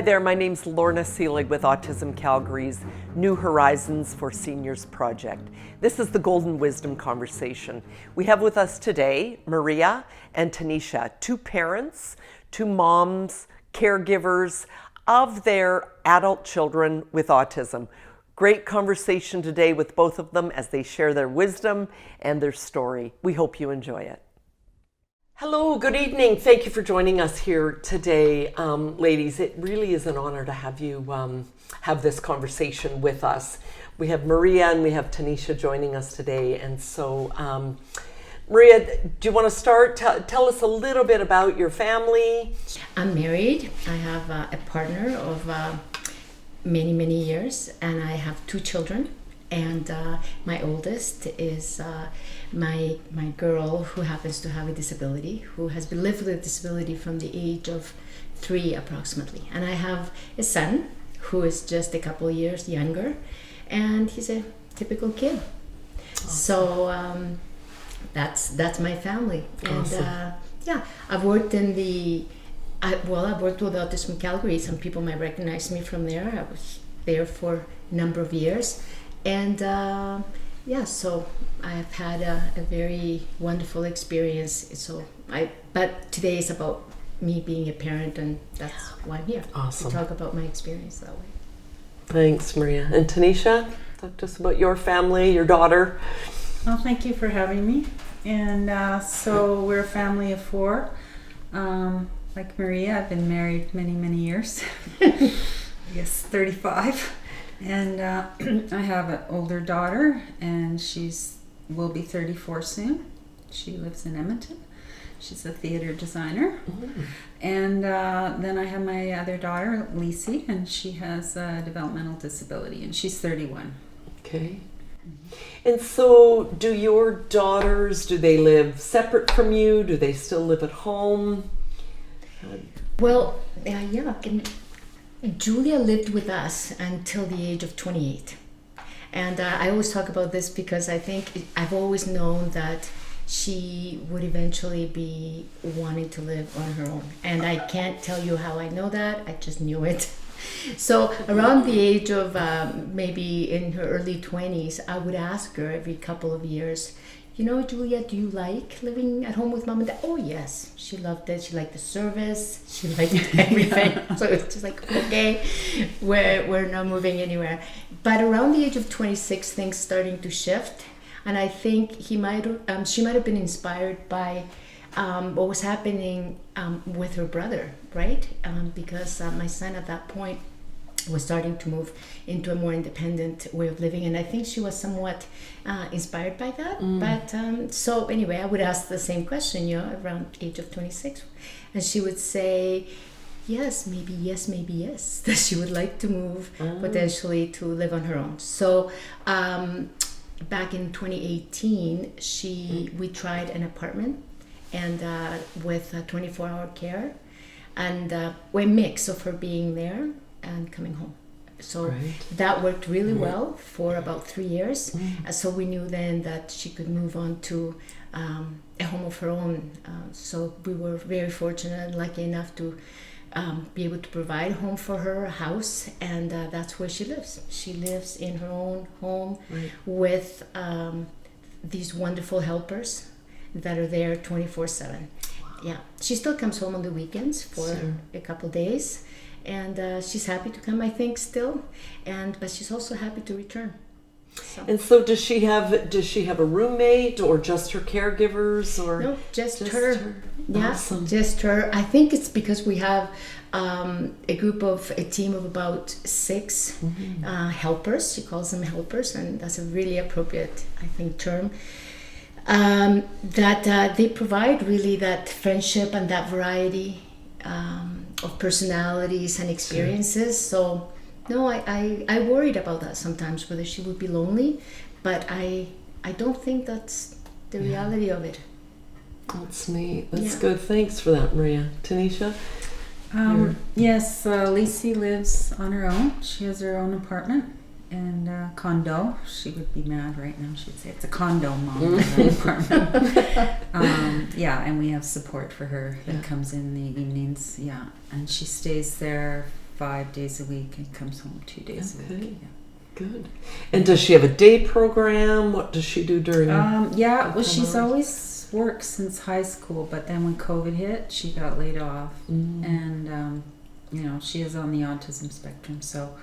Hi there, my name's Lorna Selig with Autism Calgary's New Horizons for Seniors project. This is the Golden Wisdom Conversation. We have with us today Maria and Teunisje, two parents, two moms, caregivers of their adult children with autism. Great conversation today with both of them as they share their wisdom and their story. We hope you enjoy it. Hello, good evening. Thank you for joining us here today, ladies. It really is an honor to have you have this conversation with us. We have Maria and we have Teunisje joining us today. And so, Maria, do you want to start? Tell us a little bit about your family. I'm married. I have a partner of many, many years, and I have two children. And my oldest is my girl, who happens to have a disability, who has been lived with a disability from the age of 3 approximately. And I have a son who is just a couple of years younger, and he's a typical kid. Awesome. So that's my family. Awesome. And I've worked I've worked with Autism Calgary. Some people might recognize me from there. I was there for a number of years. And so I've had a very wonderful experience. But today is about me being a parent, and that's why I'm here. Awesome. To talk about my experience that way. Thanks, Maria. And Teunisje, talk to us about your family, your daughter. Well, thank you for having me. And so we're a family of 4. Like Maria, I've been married many, many years. I guess 35. And I have an older daughter, and will be 34 soon. She lives in Edmonton. She's a theater designer. Mm-hmm. And then I have my other daughter, Lisi, and she has a developmental disability, and she's 31. Okay. And so do your daughters, do they live separate from you? Do they still live at home? Well, Julia lived with us until the age of 28. And I always talk about this because I think I've always known that she would eventually be wanting to live on her own. And I can't tell you how I know that, I just knew it. So around the age of maybe in her early 20s, I would ask her every couple of years, Julia, do you like living at home with mom and dad? Oh, yes. She loved it. She liked the service. She liked everything. So it's just like, okay, we're not moving anywhere. But around the age of 26, things starting to shift. And I think she might have been inspired by what was happening with her brother, right? Because my son at that point was starting to move into a more independent way of living, and I think she was somewhat inspired by that. But so anyway, I would ask the same question, around age of 26, and she would say, yes, maybe yes, that she would like to move potentially to live on her own. So back in 2018, we tried an apartment, and with 24-hour care, and a mix of her being there and coming home. So that worked really well for about 3 years. So we knew then that she could move on to a home of her own. So we were very fortunate and lucky enough to be able to provide a home for her, a house, and that's where she lives. She lives in her own home with these wonderful helpers that are there 24/7. Yeah, she still comes home on the weekends for a couple days. And she's happy to come, I think, still, but she's also happy to return. So. And so, does she have a roommate or just her caregivers, or no, just her? Yeah, awesome. Just her. I think it's because we have a team of about 6 helpers. She calls them helpers, and that's a really appropriate, I think, term. That they provide really that friendship and that variety of personalities and experiences. So no, I worried about that sometimes, whether she would be lonely, but I don't think that's the reality of it. That's neat. That's good. Thanks for that, Maria. Teunisje? Yes, Lisi lives on her own. She has her own apartment and condo. She would be mad right now. She'd say it's a condo, Mom, not an apartment. And we have support for her that comes in the evenings. Yeah, and she stays there 5 days a week and comes home 2 days a week. Yeah. Good. And does she have a day program? What does she do during? Well, she's always worked since high school, but then when COVID hit, she got laid off, and she is on the autism spectrum, so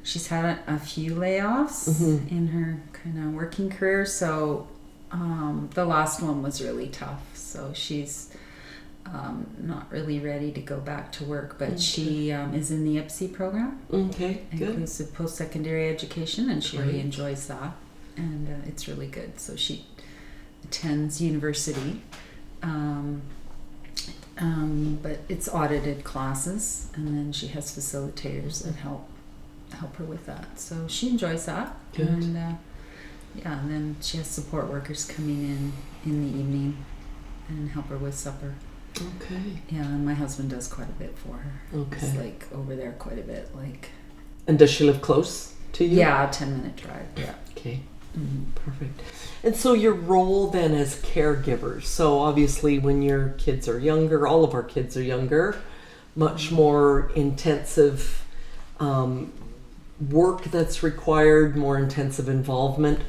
she's had a few layoffs in her kind of working career. So the last one was really tough. So she's not really ready to go back to work, but she is in the IPSI program. Okay, good. Inclusive post-secondary education, and she really enjoys that, and it's really good. So she attends university, but it's audited classes, and then she has facilitators that help her with that. So she enjoys that. Good. And and then she has support workers coming in the evening and help her with supper. Okay. Yeah, and my husband does quite a bit for her. Okay. He's like over there quite a bit. And does she live close to you? Yeah, a 10-minute drive. Yeah. Okay. Perfect. And so your role then as caregivers. So obviously when your kids are younger, all of our kids are younger, much more intensive work that's required, more intensive involvement.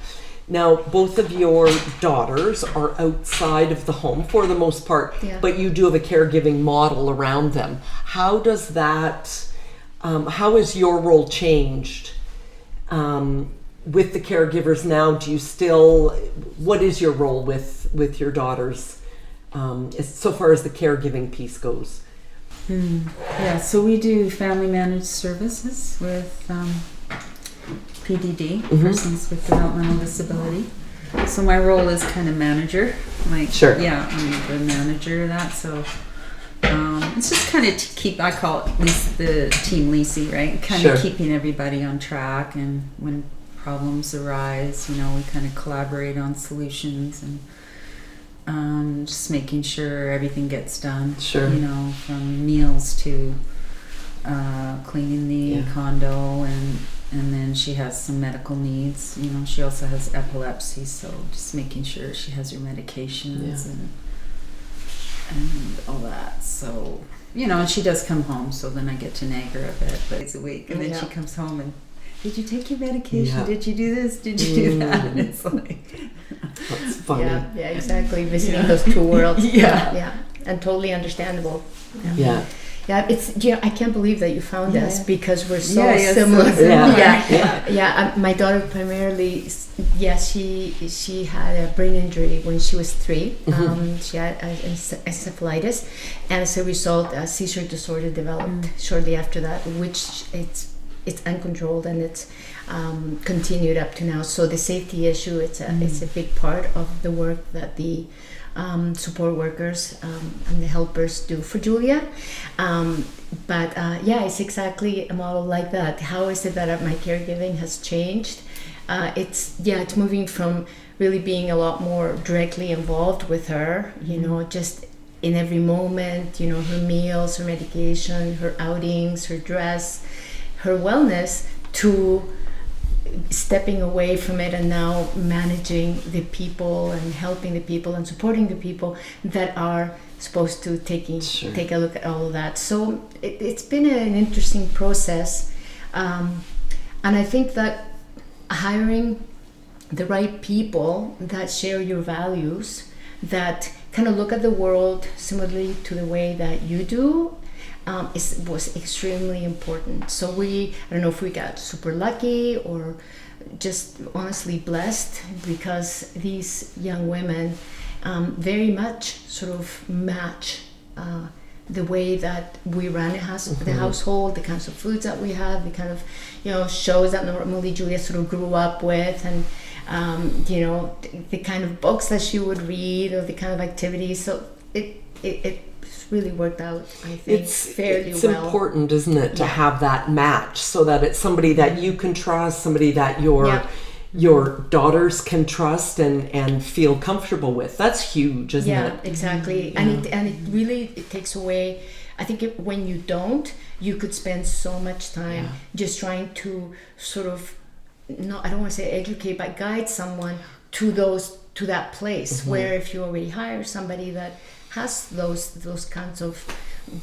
Now, both of your daughters are outside of the home for the most part, but you do have a caregiving model around them. How does that, how has your role changed with the caregivers now? Do you still, what is your role with your daughters so far as the caregiving piece goes? Yeah, so we do family managed services with PDD, persons with developmental disability. So my role is kind of manager, yeah, I'm the manager of that. So it's just kind of to keep, I call it the team Lisi, right? Kind of keeping everybody on track, and when problems arise, we kind of collaborate on solutions, and just making sure everything gets done. From meals to cleaning the condo, and then she has some medical needs. She also has epilepsy, so just making sure she has her medications and all that. So and she does come home, so then I get to nag her a bit, but it's a week, and then she comes home and, did you take your medication? Yeah. Did you do this? Did you do that? And it's that's funny. Yeah, exactly. Visiting those two worlds. And totally understandable. Yeah, it's I can't believe that you found us, because we're so similar. My daughter primarily, she had a brain injury when she was 3. She had encephalitis, and as a result, a seizure disorder developed shortly after that, which it's uncontrolled, and it's continued up to now. So the safety issue, it's a big part of the work that the support workers and the helpers do for Julia. But it's exactly a model like that. How is it that my caregiving has changed? It's moving from really being a lot more directly involved with her, just in every moment, her meals, her medication, her outings, her dress, her wellness, to stepping away from it and now managing the people and helping the people and supporting the people that are supposed to take a look at all of that. So it's been an interesting process, and I think that hiring the right people that share your values, that kind of look at the world similarly to the way that you do, was extremely important. So I don't know if we got super lucky or just honestly blessed, because these young women very much sort of match the way that we run the household, the kinds of foods that we have, the kind of shows that normally Julia sort of grew up with, and the kind of books that she would read, or the kind of activities. So it really worked out, I think, fairly well. It's important, isn't it, to have that match, so that it's somebody that you can trust, somebody that your daughters can trust and feel comfortable with. That's huge, isn't it? Yeah, exactly. And it really takes away, I think when you don't, you could spend so much time just trying to sort of, I don't want to say educate, but guide someone to that place, where if you already hire somebody that has those kinds of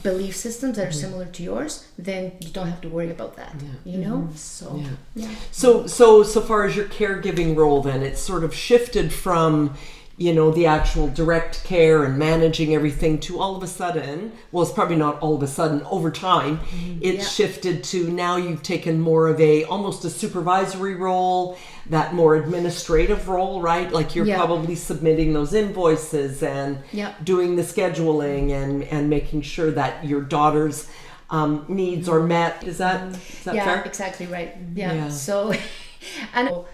belief systems that are similar to yours, then you don't have to worry about that. You know, so yeah. So far as your caregiving role, then it's sort of shifted from, you know, the actual direct care and managing everything to all of a sudden, well, it's probably not all of a sudden, over time, it's shifted to now you've taken more of almost a supervisory role, that more administrative role, right? Like you're probably submitting those invoices and doing the scheduling and making sure that your daughter's needs are met. Is that fair? Yeah, exactly right. Yeah. So, and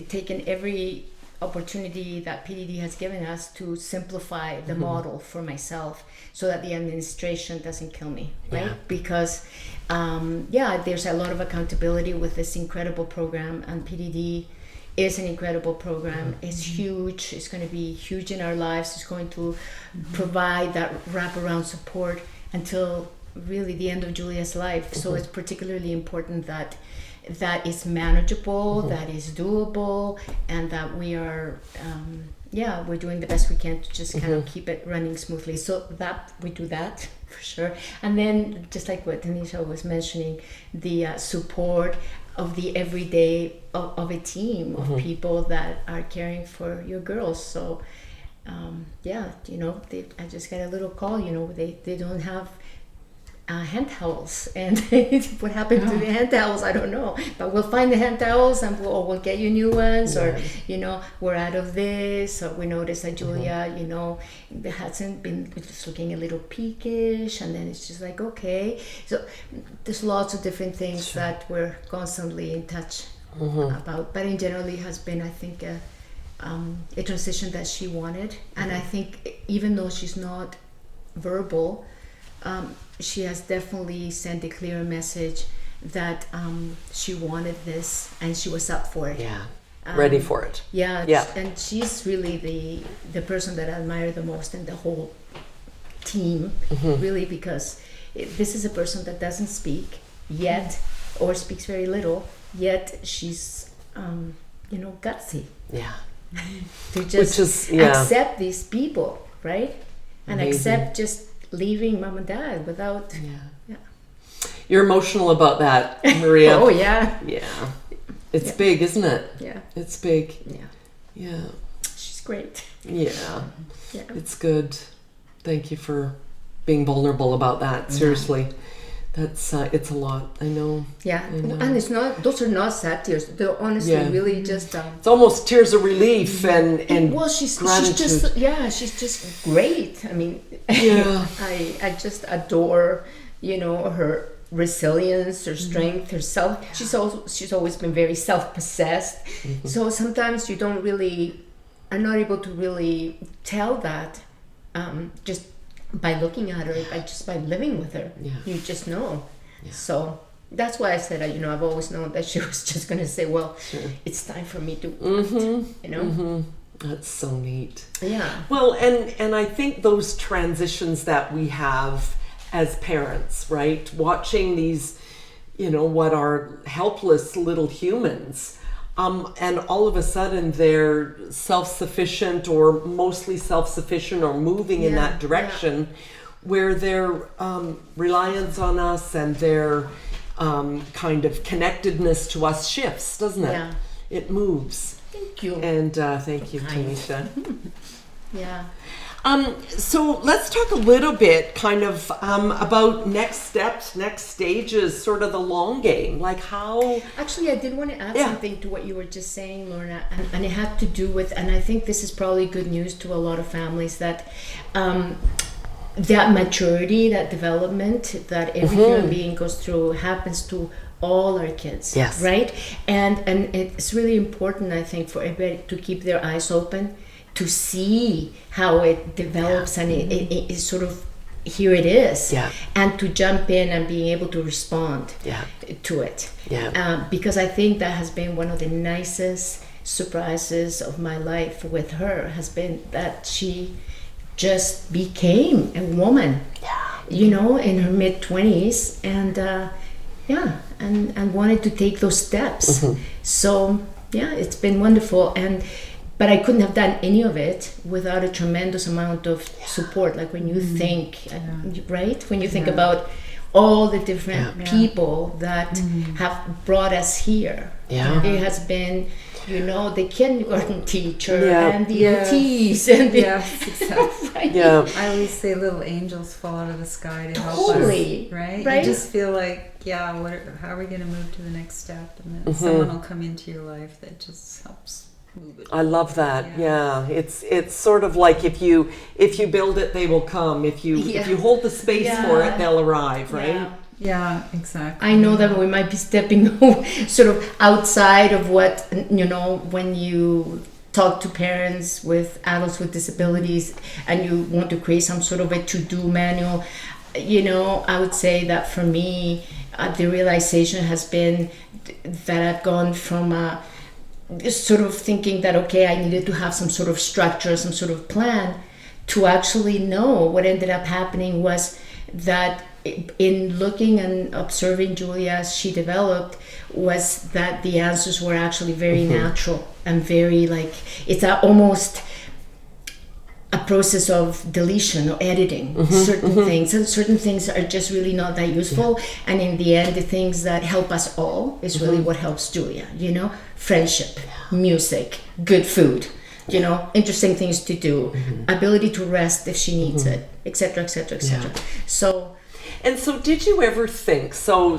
taken every opportunity that PDD has given us to simplify the model for myself so that the administration doesn't kill me, right? Because there's a lot of accountability with this incredible program, and PDD is an incredible program. It's huge. It's going to be huge in our lives. It's going to provide that wraparound support until really the end of Julia's life. So it's particularly important that is manageable, that is doable, and that we are we're doing the best we can to just kind of keep it running smoothly. So that we do that for sure. And then just like what Teunisje was mentioning, the support of the everyday of a team of people that are caring for your girls. So you know, I just got a little call, you know, they don't have hand towels, and what happened to the hand towels, I don't know, but we'll find the hand towels and we'll get you new ones, or you know, we're out of this, or we noticed that Julia, you know, hasn't been, just looking a little peakish, and then it's just like, okay, so there's lots of different things that we're constantly in touch about, but in general it has been, I think, a transition that she wanted, and I think even though she's not verbal, she has definitely sent a clear message that she wanted this and she was up for it. Yeah, ready for it. Yeah, and she's really the person that I admire the most in the whole team, really, because this is a person that doesn't speak yet, or speaks very little, yet she's, you know, gutsy. Yeah. To just accept these people, right? And accept just leaving mom and dad without You're emotional about that, Maria. Oh yeah. It's big, isn't it? Yeah, it's big. Yeah, she's great. Yeah, it's good. Thank you for being vulnerable about that. Seriously, that's it's a lot. I know. Yeah, and it's not; those are not sad tears. They're honestly really just. It's almost tears of relief and well, she's gratitude. She's just great. I mean, I just adore, you know, her resilience, her strength, her self. She's always been very self-possessed. So sometimes you don't really are not able to really tell that just by looking at her, by living with her. You just know. So that's why I said, you know, I've always known that she was just going to say, well, it's time for me to, you know. That's so neat. Yeah. Well, and I think those transitions that we have as parents, right? Watching these, you know, what are helpless little humans, and all of a sudden they're self-sufficient or mostly self-sufficient or moving in that direction where their reliance on us and their kind of connectedness to us shifts, doesn't it? Yeah. It moves. Thank you. And thank you, Teunisje. Yeah. So let's talk a little bit kind of about next steps, next stages, sort of the long game, like how... Actually, I did want to add something to what you were just saying, Lorna, and it had to do with, and I think this is probably good news to a lot of families, that that maturity, that development that every human being goes through happens to all our kids, right? And it's really important, I think, for everybody to keep their eyes open to see how it develops, and it sort of, here it is, and to jump in and being able to respond to it. Because I think that has been one of the nicest surprises of my life with her, has been that she just became a woman, you know, in her mid-20s, and and wanted to take those steps. So it's been wonderful. And but I couldn't have done any of it without a tremendous amount of support. Like when you think, right? When you think about all the different people that have brought us here. Yeah. It has been, the kindergarten teacher and the OTs and the exactly. right? Yeah. I always say little angels fall out of the sky to help Totally. us, right? Right? You just feel like, how are we going to move to the next step? And then someone will come into your life that just helps move it. I love that. Yeah. It's sort of like if you build it, they will come. If you hold the space for it, they'll arrive, right? Yeah, exactly. I know that we might be stepping sort of outside of what, when you talk to parents with adults with disabilities and you want to create some sort of a to-do manual. I would say that for me, the realization has been that I've gone from sort of thinking that, okay, I needed to have some sort of structure, some sort of plan, to actually know what ended up happening was that in looking and observing Julia as she developed, was that the answers were actually very natural and very it's almost a process of deletion or editing certain things, and certain things are just really not that useful. And in the end, the things that help us all is really what helps Julia. Friendship, music, good food, interesting things to do, ability to rest if she needs it, etc., etc., etc. So did you ever think, so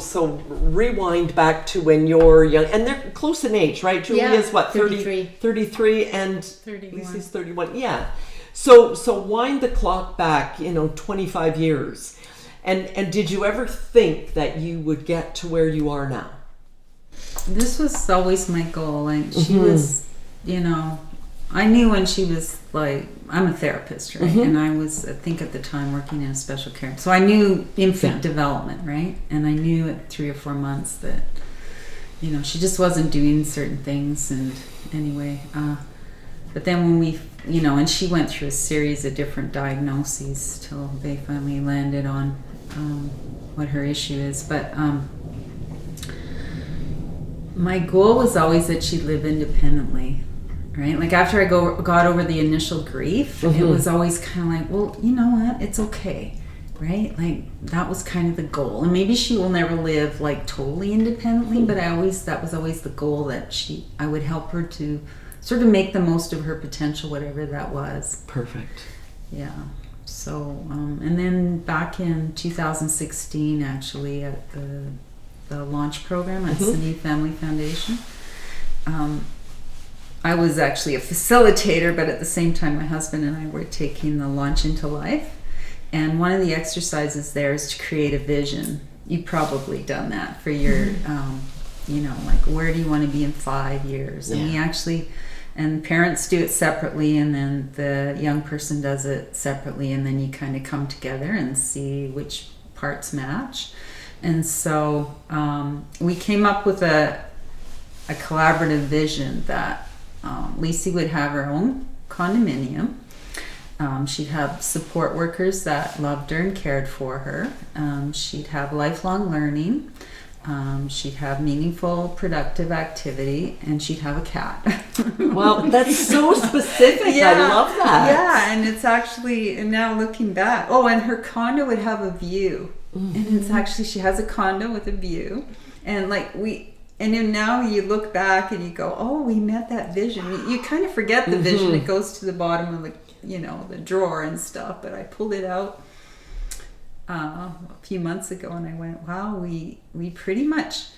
rewind back to when you're young, and they're close in age, right? Julia's what, 33 and 31. Lisa's 31. Yeah. So wind the clock back, 25 years. And did you ever think that you would get to where you are now? This was always my goal. Like she was, I knew when she was I'm a therapist, right? And I was, I think at the time, working in a special care. So I knew infant development, right? And I knew at 3 or 4 months that, she just wasn't doing certain things. And anyway, but then when we, and she went through a series of different diagnoses till they finally landed on what her issue is. But my goal was always that she'd live independently. Right? Like after I got over the initial grief, it was always kind of like, well, you know what? It's okay. Right? Like that was kind of the goal. And maybe she will never live totally independently, but that was always the goal, that I would help her to sort of make the most of her potential, whatever that was. Perfect. Yeah. So, and then back in 2016, actually, at the launch program at Selig Family Foundation, I was actually a facilitator, but at the same time, my husband and I were taking the Launch into Life. And one of the exercises there is to create a vision. You've probably done that for your, where do you want to be in 5 years? And we actually, and parents do it separately, and then the young person does it separately, and then you kind of come together and see which parts match. And so we came up with a collaborative vision that Lisa would have her own condominium. She'd have support workers that loved her and cared for her. She'd have lifelong learning. She'd have meaningful, productive activity, and she'd have a cat. Wow, that's so specific. Yeah. I love that. Yeah, and it's actually, and now looking back, and her condo would have a view. And it's actually, she has a condo with a view. And and then now you look back and you go, oh, we met that vision. You kind of forget the vision. It goes to the bottom of the drawer and stuff. But I pulled it out a few months ago, and I went, wow, we pretty much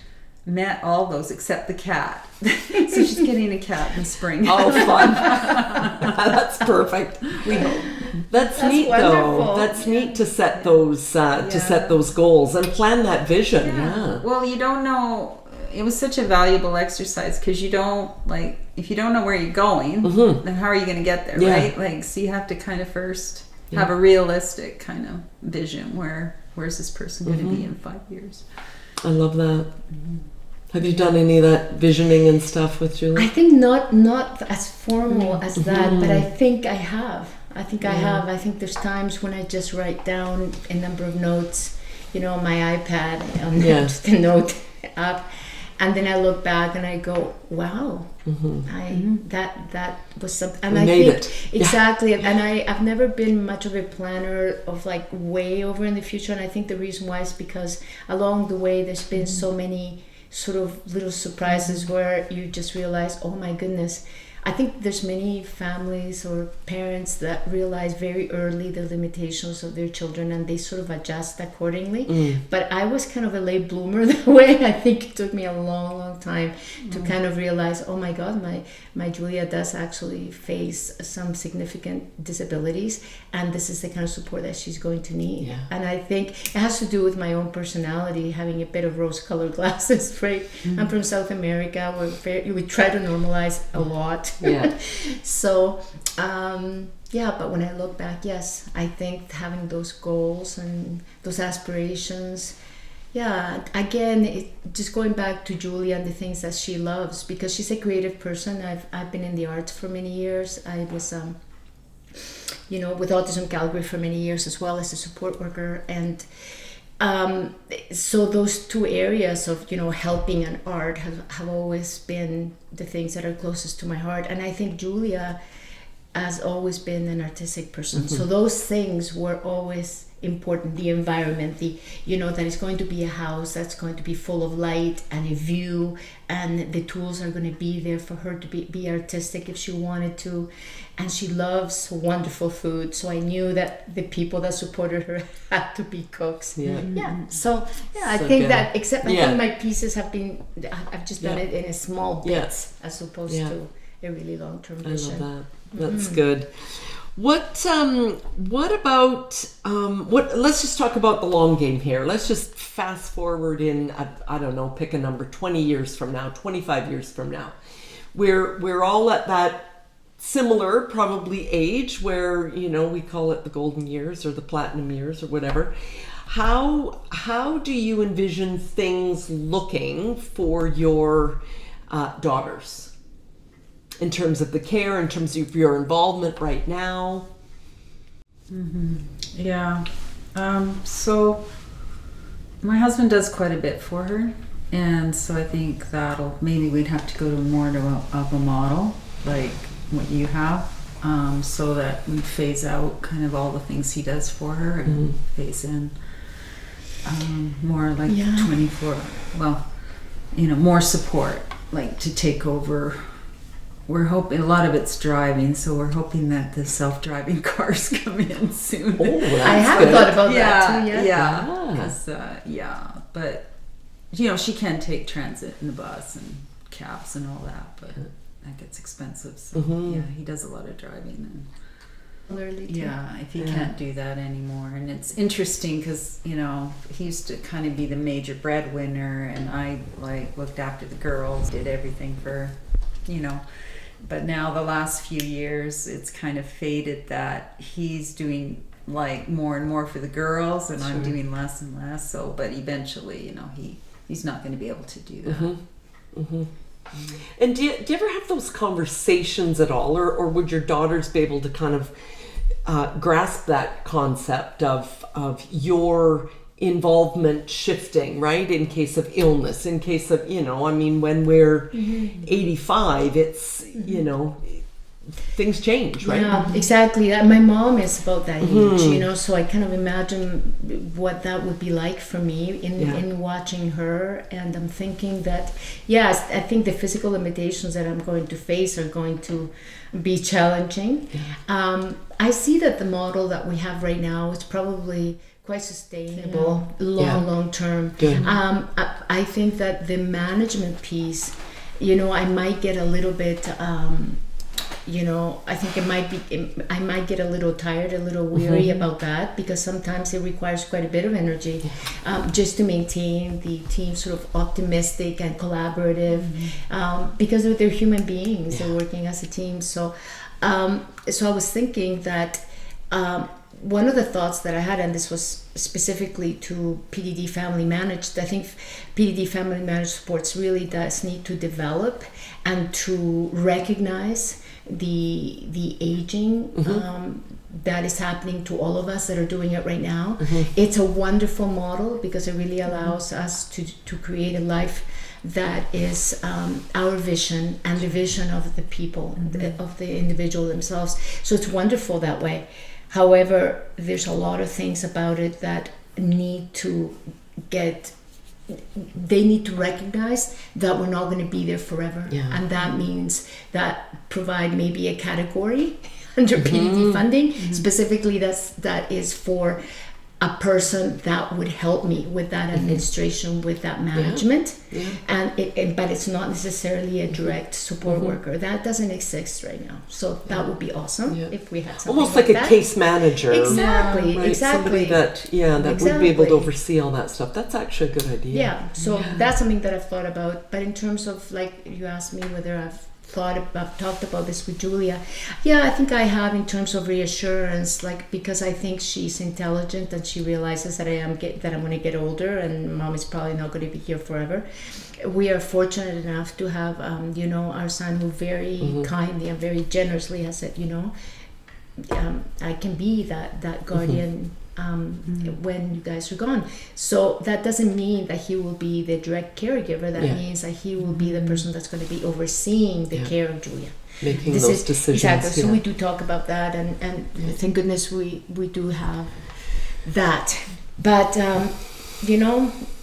met all those except the cat. So she's getting a cat in spring. Oh, fun. That's perfect. We hope. That's neat, wonderful. though. That's neat to set those set those goals and plan that vision. Yeah. Well, you don't know. It was such a valuable exercise because you don't, if you don't know where you're going, then how are you going to get there, right? So you have to kind of first have a realistic kind of vision. Where's this person going to be in 5 years? I love that. Have you done any of that visioning and stuff with Julie? I think not as formal as that, but I think I have. I think there's times when I just write down a number of notes, on my iPad, on just a note app. And then I look back and I go, wow, that was something. And I made think it. exactly. And I've never been much of a planner of like way over in the future. And I think the reason why is because along the way there's been so many sort of little surprises where you just realize, oh my goodness. I think there's many families or parents that realize very early the limitations of their children and they sort of adjust accordingly. But I was kind of a late bloomer that way. I think it took me a long, long time to kind of realize, oh my God, my Julia does actually face some significant disabilities, and this is the kind of support that she's going to need. Yeah. And I think it has to do with my own personality, having a bit of rose-colored glasses, right? I'm from South America. We try to normalize a lot. Yeah. So, but when I look back, yes, I think having those goals and those aspirations, again, just going back to Julia and the things that she loves, because she's a creative person. I've been in the arts for many years. I was, with Autism Calgary for many years as well as a support worker. And so those two areas of, helping and art have always been the things that are closest to my heart. And I think Julia has always been an artistic person. So those things were always important. The environment, that it's going to be a house that's going to be full of light and a view, and the tools are going to be there for her to be artistic if she wanted to. And she loves wonderful food, so I knew that the people that supported her had to be cooks. So I think good. that, except I think my pieces have been, I've just done it in a small bits as opposed to a really long-term vision. I love that. That's good. What about let's just talk about the long game here. Let's just fast forward in, I don't know, pick a number, 20 years from now, 25 years from now. We're all at that similar probably age where, we call it the golden years or the platinum years or whatever. How do you envision things looking for your daughters? In terms of the care, in terms of your involvement right now? Yeah. So my husband does quite a bit for her. And so I think maybe we'd have to go to more of a model like what you have, so that we phase out kind of all the things he does for her and phase in more like 24, more support, like to take over. We're hoping, a lot of it's driving, so we're hoping that the self-driving cars come in soon. Oh, that's I haven't good. thought about that too yet. Yeah. But she can take transit and the bus and cabs and all that, but that gets expensive. So he does a lot of driving. And if he can't do that anymore. And it's interesting because he used to kind of be the major breadwinner, and I looked after the girls, did everything for but now the last few years it's kind of faded that he's doing more and more for the girls, and I'm doing less and less. So but eventually he's not going to be able to do that. And do you ever have those conversations at all, or would your daughters be able to kind of grasp that concept of your involvement shifting, right? In case of illness, in case of, when we're 85, it's, things change, right? Yeah, exactly. My mom is about that age, so I kind of imagine what that would be like for me in watching her. And I'm thinking that, yes, I think the physical limitations that I'm going to face are going to be challenging. I see that the model that we have right now is probably quite sustainable, long term. I think that the management piece, I might get a little bit, I think I might get a little tired, a little weary about that, because sometimes it requires quite a bit of energy just to maintain the team sort of optimistic and collaborative, because they're human beings, they're working as a team. So I was thinking that one of the thoughts that I had, and this was specifically to PDD Family Managed, I think PDD Family Managed Supports really does need to develop and to recognize the aging that is happening to all of us that are doing it right now. It's a wonderful model because it really allows us to create a life that is our vision and the vision of the people, of the individual themselves. So it's wonderful that way. However, there's a lot of things about it that need to they need to recognize that we're not going to be there forever. And that means that provide maybe a category under PDD funding, specifically that is for a person that would help me with that administration, with that management, but it's not necessarily a direct support worker. That doesn't exist right now. So that would be awesome if we had something almost like a that. case manager. Exactly, right? exactly. Somebody that would be able to oversee all that stuff. That's actually a good idea. Yeah, so that's something that I've thought about. But in terms of, like, you asked me whether I've talked about this with Julia. Yeah, I think I have, in terms of reassurance, like, because I think she's intelligent and she realizes that I'm going to get older and mom is probably not going to be here forever. We are fortunate enough to have, our son, who very kindly and very generously has said, I can be that guardian when you guys are gone. So that doesn't mean that he will be the direct caregiver. That means that he will be the person that's going to be overseeing the care of Julia, making those decisions. Exactly. So we do talk about that, and thank goodness we do have that. But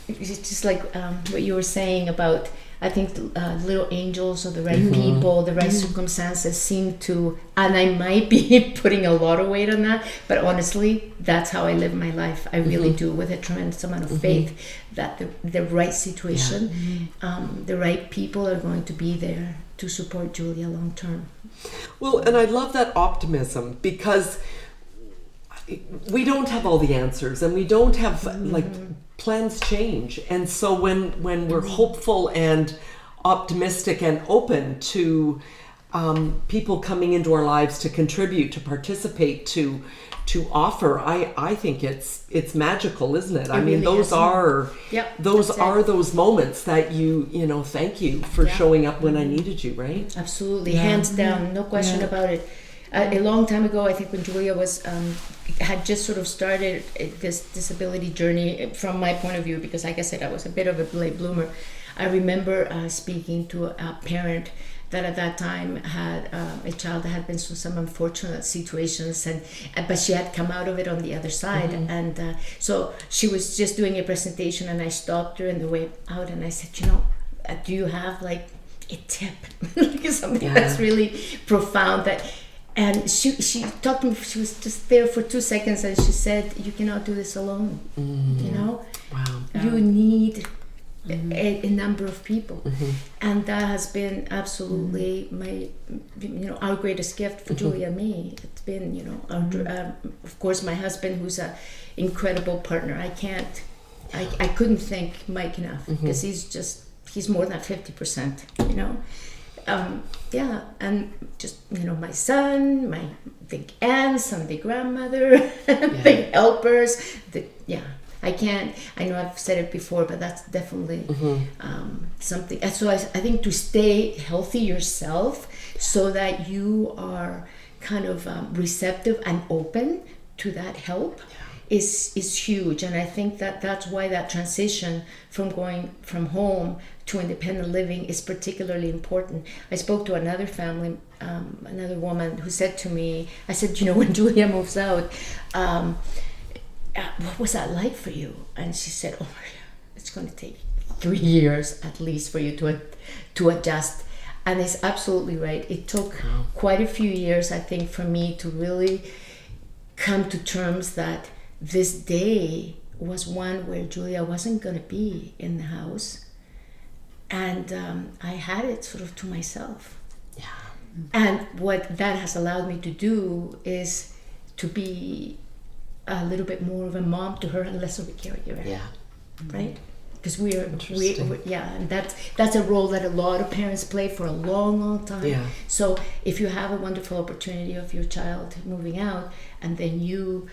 it's just like what you were saying about, I think little angels or the right people, the right circumstances seem to, and I might be putting a lot of weight on that, but honestly, that's how I live my life. I really do, with a tremendous amount of faith that the right situation, the right people are going to be there to support Julia long term. Well, and I love that optimism, because we don't have all the answers, and we don't have plans change. And so when we're hopeful and optimistic and open to people coming into our lives to contribute, to participate, to offer, I think it's magical, isn't it? I mean, those are those moments that you thank you for showing up when I needed you, right? Absolutely, hands down, no question about it. A long time ago, I think, when Julia had just sort of started this disability journey, from my point of view, because like I said, I was a bit of a late bloomer. I remember speaking to a parent that at that time had a child that had been through some unfortunate situations, but she had come out of it on the other side. And so she was just doing a presentation, and I stopped her on the way out, and I said, do you have like a tip? Something that's really profound that. And she talked to me. She was just there for 2 seconds, and she said, "You cannot do this alone. Wow. You need a number of people." And that has been absolutely our greatest gift for Julia and me. It's been, of course, my husband, who's an incredible partner. I couldn't thank Mike enough, because he's more than 50%. And just my son, my big aunts, and big grandmother, big helpers. I know I've said it before, but that's definitely something. And so I think to stay healthy yourself, so that you are kind of receptive and open to that help, is huge. And I think that's why that transition from going from home to independent living is particularly important. I spoke to another family, another woman, who said to me, I said, when Julia moves out, what was that like for you? And she said, oh my God, it's going to take 3 years at least for you to adjust. And it's absolutely right. It took quite a few years, I think, for me to really come to terms that this day was one where Julia wasn't going to be in the house. And I had it sort of to myself. Yeah. And what that has allowed me to do is to be a little bit more of a mom to her and less of a caregiver. Yeah. Right? Because we're and that's a role that a lot of parents play for a long, long time. Yeah. So if you have a wonderful opportunity of your child moving out, and then you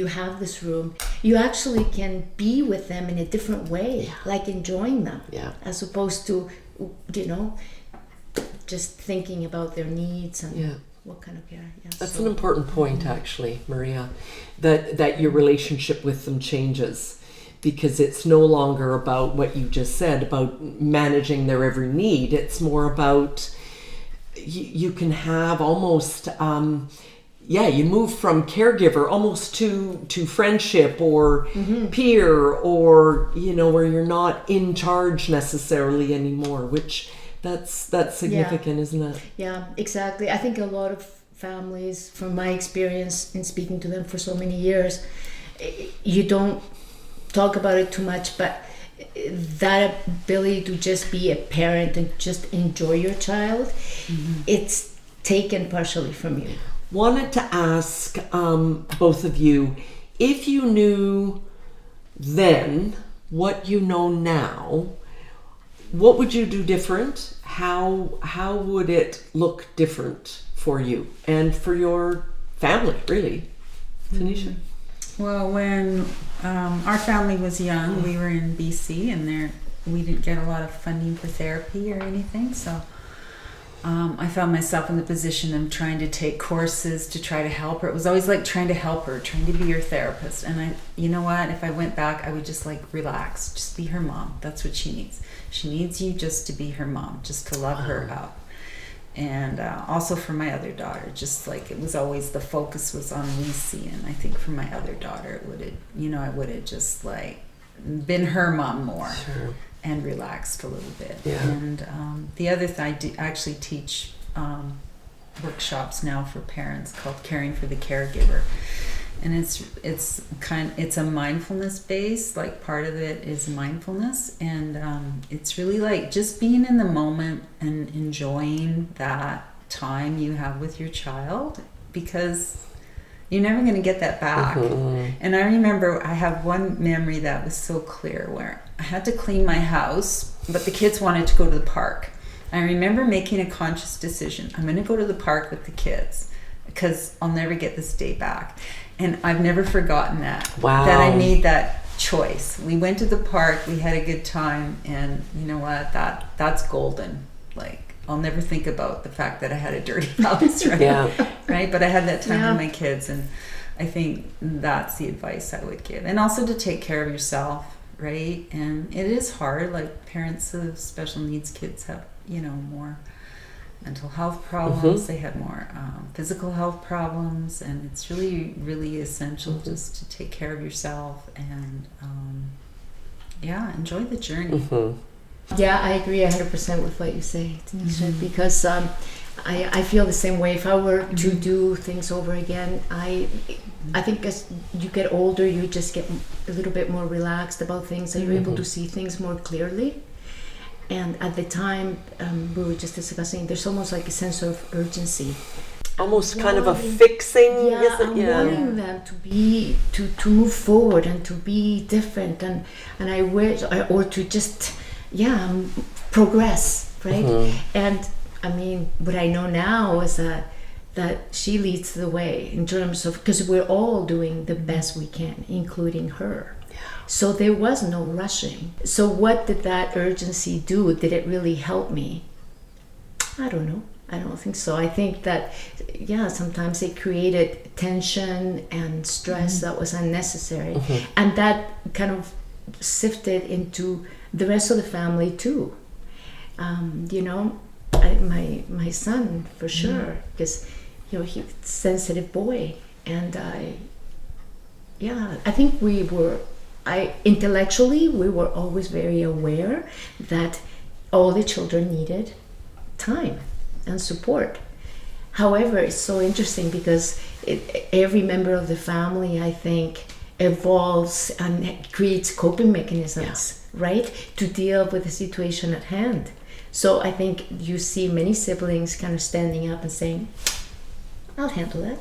have this room, you actually can be with them in a different way, like enjoying them, as opposed to, just thinking about their needs and what kind of care. That's an important point, actually, Maria, that your relationship with them changes, because it's no longer about what you just said about managing their every need. It's more about you can have almost you move from caregiver almost to friendship or peer, or where you're not in charge necessarily anymore, which that's significant, isn't it? Yeah, exactly. I think a lot of families, from my experience in speaking to them for so many years, you don't talk about it too much, but that ability to just be a parent and just enjoy your child, it's taken partially from you. Wanted to ask both of you, if you knew then what you know now, what would you do different? How would it look different for you and for your family, really? Teunisje? Well, when our family was young, we were in BC, and we didn't get a lot of funding for therapy or anything, so I found myself in the position of trying to take courses to try to help her. It was always like trying to help her, trying to be her therapist. And you know what? If I went back, I would just relax, just be her mom. That's what she needs. She needs you just to be her mom, just to love her up. And also for my other daughter, just like it was always, the focus was on Lucy. And I think for my other daughter, it would have, I would have just been her mom more. Sure. And relaxed a little bit. Yeah. And the other thing, I do actually teach workshops now for parents called Caring for the Caregiver, and it's a mindfulness base. Like part of it is mindfulness, and it's really just being in the moment and enjoying that time you have with your child, because you're never going to get that back. And I remember I have one memory that was so clear where I had to clean my house, but the kids wanted to go to the park. I remember making a conscious decision. I'm going to go to the park with the kids because I'll never get this day back. And I've never forgotten that. Wow. That I made that choice. We went to the park, we had a good time, and you know what? That's golden. I'll never think about the fact that I had a dirty house, right? Yeah. Right? But I had that time with my kids, and I think that's the advice I would give. And also to take care of yourself, right? And it is hard. Parents of special needs kids have, more mental health problems. They have more physical health problems, and it's really, really essential just to take care of yourself and, enjoy the journey. Yeah, I agree 100% with what you say, Teunisje, because I feel the same way. If I were to do things over again, I think as you get older, you just get a little bit more relaxed about things, and you're able to see things more clearly. And at the time, we were just discussing, there's almost like a sense of urgency. Almost kind of a fixing, I'm wanting them to be, to move forward and to be different, and I wish, or to just, progress, right? And I mean, what I know now is that she leads the way in terms of, because we're all doing the best we can, including her. So there was no rushing. So what did that urgency do? Did it really help me? I don't know. I don't think so. I think that, sometimes it created tension and stress that was unnecessary. And that kind of sifted into the rest of the family too. My son, for sure, because, he's a sensitive boy. And I think intellectually, we were always very aware that all the children needed time and support. However, it's so interesting because every member of the family, I think, evolves and creates coping mechanisms, right, to deal with the situation at hand. So I think you see many siblings kind of standing up and saying, I'll handle that.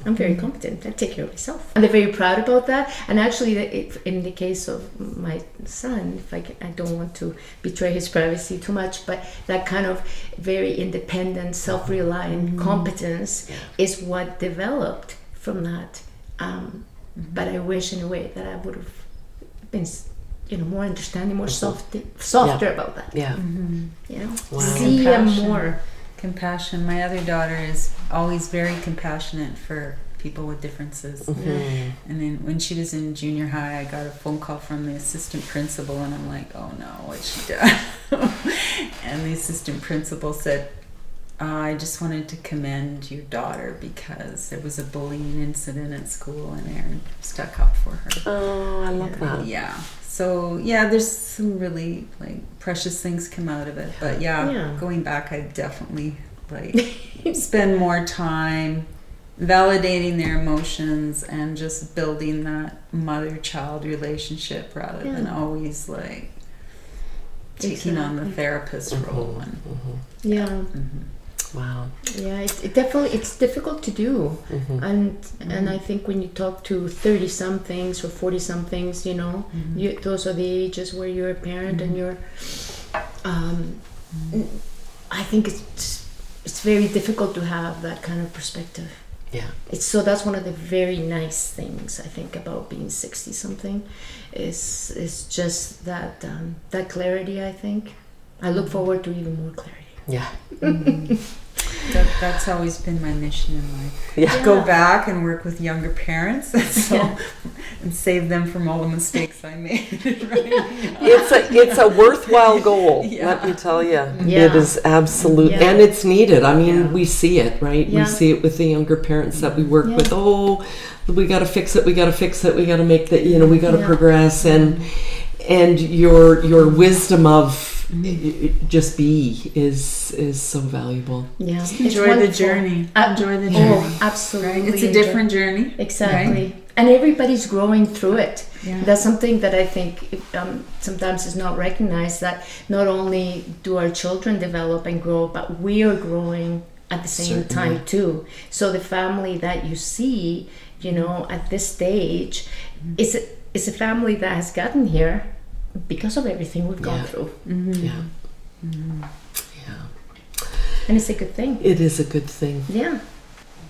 I'm very competent. I take care of myself. And they're very proud about that. And actually, in the case of my son, I don't want to betray his privacy too much, but that kind of very independent, self-reliant competence is what developed from that. But I wish in a way that I would have been, more understanding, more softer about that. See him more. Compassion. My other daughter is always very compassionate for people with differences. And then when she was in junior high, I got a phone call from the assistant principal, and I'm like, oh no, what's she done? And the assistant principal said, I just wanted to commend your daughter because there was a bullying incident at school and Aaron stuck up for her. Oh, I love that. Yeah. So yeah, there's some really like precious things come out of it. But going back, I definitely like spend more time validating their emotions and just building that mother-child relationship rather than always like taking on the therapist role. Wow. Yeah, it's difficult to do, and I think when you talk to 30-somethings or 40-somethings, you know, those are the ages where you're a parent and you're. I think it's very difficult to have that kind of perspective. Yeah. That's one of the very nice things I think about being 60-something, is just that that clarity. I think I look forward to even more clarity. Yeah. That's always been my mission in life. Yeah. Go back and work with younger parents and save them from all the mistakes I made. It's a worthwhile goal, let me tell you. It is absolute, and it's needed. I mean, we see it, right? We see it with the younger parents that we work with. Oh, we got to fix it. We got to fix it. We got to make that. You know, we got to progress. And your wisdom of just be is so valuable. Yeah, enjoy the journey. Enjoy the journey. Oh, absolutely. Right? It's a different journey. Exactly. Right? And everybody's growing through it. Yeah. That's something that I think sometimes is not recognized, that not only do our children develop and grow, but we are growing at the same time too. So the family that you see, you know, at this stage is a family that has gotten here because of everything we've gone through. Yeah. And it's a good thing. It is a good thing. Yeah.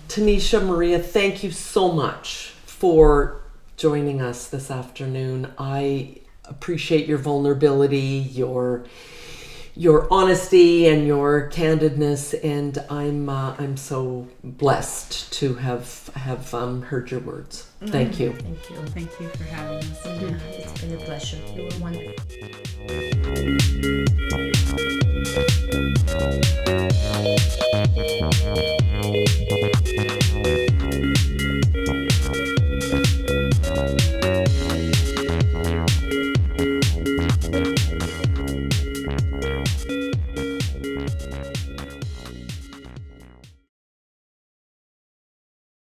Teunisje, Maria, thank you so much for joining us this afternoon. I appreciate your vulnerability, your honesty, and your candidness, and I'm so blessed to have heard your words. Thank you. Thank you. Thank you for having us. Yeah, it's been a pleasure. You were wonderful.